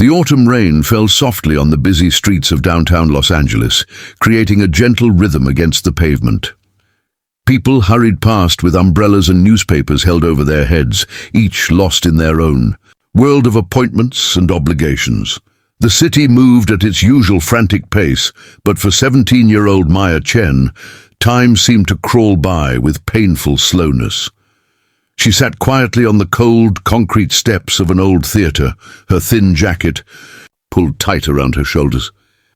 The autumn rain fell softly on the busy streets of downtown Los Angeles, creating a gentle rhythm against the pavement. People hurried past with umbrellas and newspapers held over their heads, each lost in their own world of appointments and obligations. The city moved at its usual frantic pace, but for 17-year-old Maya Chen, time seemed to crawl by with painful slowness. She sat quietly on the cold, concrete steps of an old theater, her thin jacket pulled tight around her shoulders.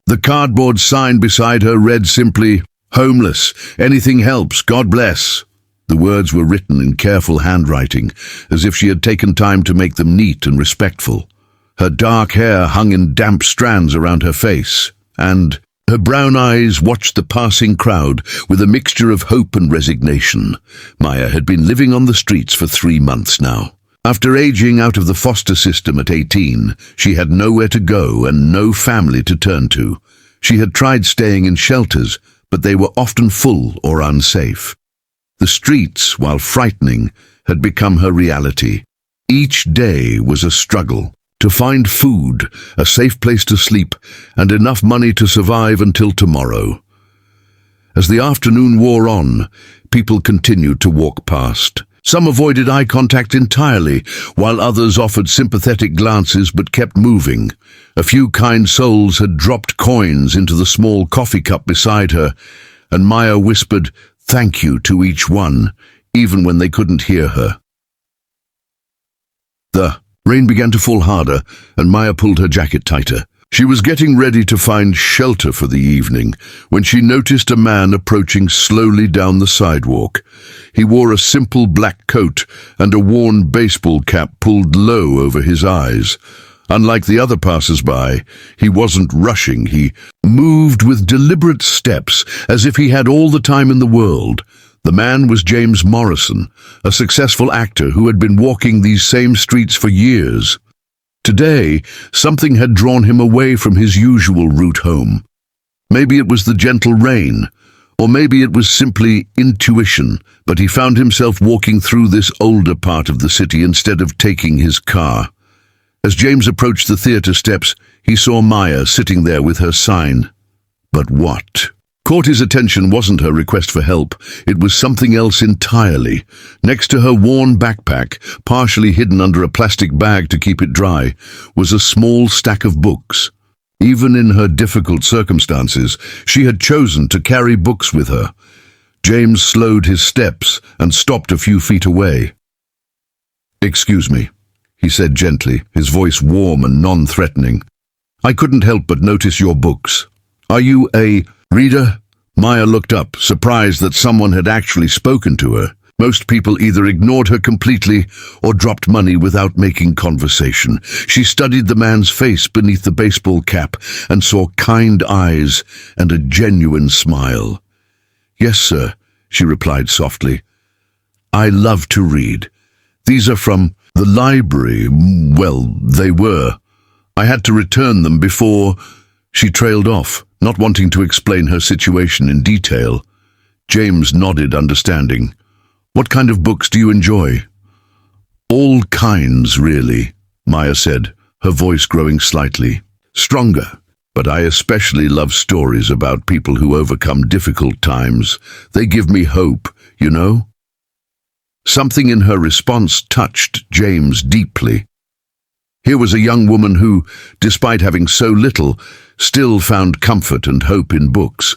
The cardboard sign beside her read simply, "Homeless. Anything helps. God bless." The words were written in careful handwriting, as if she had taken time to make them neat and respectful. Her dark hair hung in damp strands around her face, and her brown eyes watched the passing crowd with a mixture of hope and resignation. Maya had been living on the streets for 3 months now. After aging out of the foster system at 18, she had nowhere to go and no family to turn to. She had tried staying in shelters, but they were often full or unsafe. The streets, while frightening, had become her reality. Each day was a struggle. To find food, a safe place to sleep, and enough money to survive until tomorrow. As the afternoon wore on, people continued to walk past. Some avoided eye contact entirely, while others offered sympathetic glances but kept moving. A few kind souls had dropped coins into the small coffee cup beside her, and Maya whispered thank you to each one, even when they couldn't hear her. The rain began to fall harder, and Maya pulled her jacket tighter. She was getting ready to find shelter for the evening when she noticed a man approaching slowly down the sidewalk. He wore a simple black coat and a worn baseball cap pulled low over his eyes. Unlike the other passers-by, he wasn't rushing. He moved with deliberate steps, as if he had all the time in the world. The man was James Morrison, a successful actor who had been walking these same streets for years. Today, something had drawn him away from his usual route home. Maybe it was the gentle rain, or maybe it was simply intuition, but he found himself walking through this older part of the city instead of taking his car. As James approached the theater steps, he saw Maya sitting there with her sign. But what caught his attention wasn't her request for help. It was something else entirely. Next to her worn backpack, partially hidden under a plastic bag to keep it dry, was a small stack of books. Even in her difficult circumstances, she had chosen to carry books with her. James slowed his steps and stopped a few feet away. "Excuse me," he said gently, his voice warm and non-threatening. "I couldn't help but notice your books. Are you a reader?" Maya looked up, surprised that someone had actually spoken to her. Most people either ignored her completely or dropped money without making conversation. She studied the man's face beneath the baseball cap and saw kind eyes and a genuine smile. "Yes, sir," she replied softly. "I love to read. These are from the library. Well, they were. I had to return them before—" She trailed off, not wanting to explain her situation in detail. James nodded, understanding. "What kind of books do you enjoy?" "All kinds, really," Maya said, her voice growing slightly stronger. "But I especially love stories about people who overcome difficult times. They give me hope, you know?" Something in her response touched James deeply. Here was a young woman who, despite having so little, still found comfort and hope in books.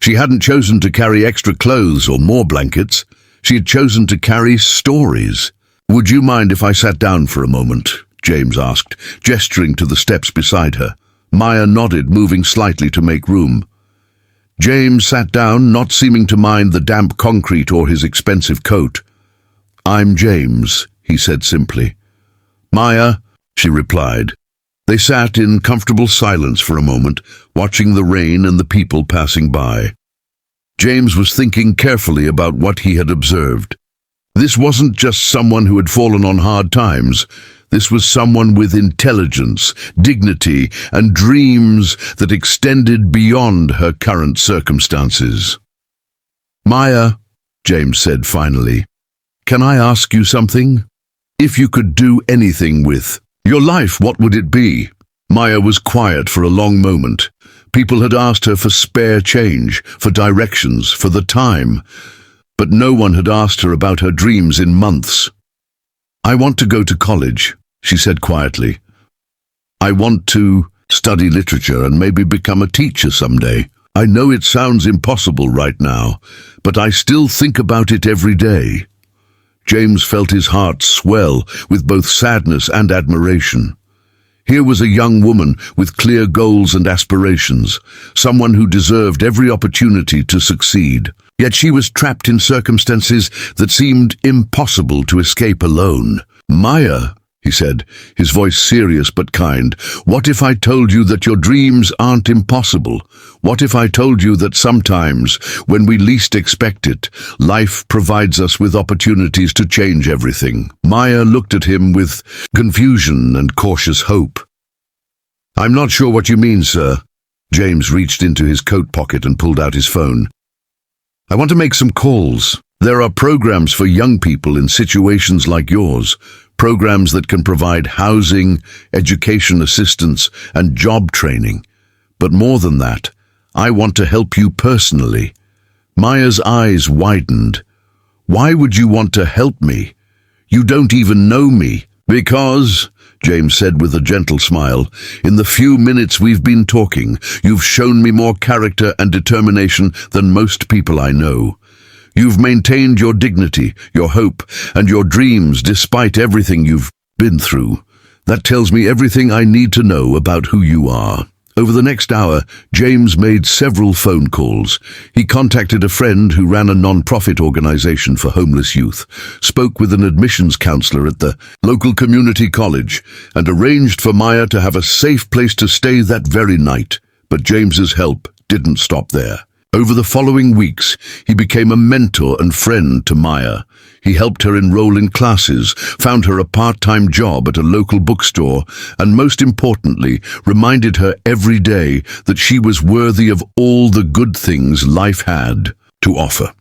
She hadn't chosen to carry extra clothes or more blankets. She had chosen to carry stories. "Would you mind if I sat down for a moment?" James asked, gesturing to the steps beside her. Maya nodded, moving slightly to make room. James sat down, not seeming to mind the damp concrete or his expensive coat. "I'm James," he said simply. "Maya," she replied. They sat in comfortable silence for a moment, watching the rain and the people passing by. James was thinking carefully about what he had observed. This wasn't just someone who had fallen on hard times. This was someone with intelligence, dignity, and dreams that extended beyond her current circumstances. "Maya," James said finally, "can I ask you something? If you could do anything with your life, what would it be?" Maya was quiet for a long moment. People had asked her for spare change, for directions, for the time, but no one had asked her about her dreams in months. "I want to go to college," she said quietly. "I want to study literature and maybe become a teacher someday. I know it sounds impossible right now, but I still think about it every day." James felt his heart swell with both sadness and admiration. Here was a young woman with clear goals and aspirations, someone who deserved every opportunity to succeed. Yet she was trapped in circumstances that seemed impossible to escape alone. "Maya," he said, his voice serious but kind, "what if I told you that your dreams aren't impossible? What if I told you that sometimes, when we least expect it, life provides us with opportunities to change everything?" Maya looked at him with confusion and cautious hope. "I'm not sure what you mean, sir." James reached into his coat pocket and pulled out his phone. "I want to make some calls. There are programs for young people in situations like yours, programs that can provide housing, education assistance, and job training. But more than that, I want to help you personally." Maya's eyes widened. "Why would you want to help me? You don't even know me." "Because," James said with a gentle smile, "in the few minutes we've been talking, you've shown me more character and determination than most people I know. You've maintained your dignity, your hope, and your dreams despite everything you've been through. That tells me everything I need to know about who you are." Over the next hour, James made several phone calls. He contacted a friend who ran a non-profit organization for homeless youth, spoke with an admissions counselor at the local community college, and arranged for Maya to have a safe place to stay that very night. But James's help didn't stop there. Over the following weeks, he became a mentor and friend to Maya. He helped her enroll in classes, found her a part-time job at a local bookstore, and most importantly, reminded her every day that she was worthy of all the good things life had to offer.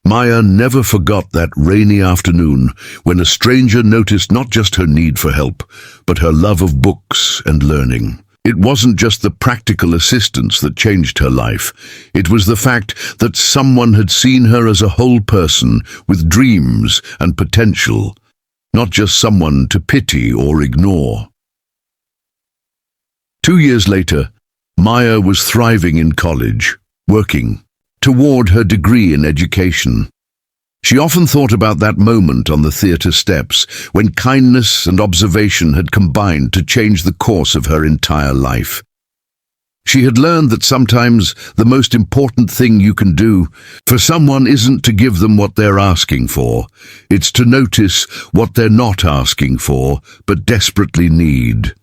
Maya never forgot that rainy afternoon when a stranger noticed not just her need for help, but her love of books and learning. It wasn't just the practical assistance that changed her life. It was the fact that someone had seen her as a whole person with dreams and potential, not just someone to pity or ignore. 2 years later, Maya was thriving in college, working toward her degree in education. She often thought about that moment on the theatre steps when kindness and observation had combined to change the course of her entire life. She had learned that sometimes the most important thing you can do for someone isn't to give them what they're asking for. It's to notice what they're not asking for, but desperately need.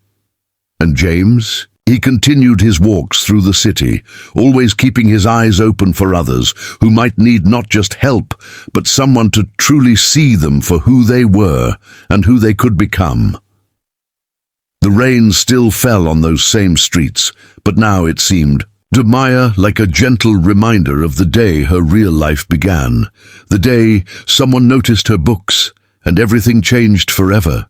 And James? He continued his walks through the city, always keeping his eyes open for others who might need not just help, but someone to truly see them for who they were and who they could become. The rain still fell on those same streets, but now it seemed to Maya like a gentle reminder of the day her real life began, the day someone noticed her books and everything changed forever.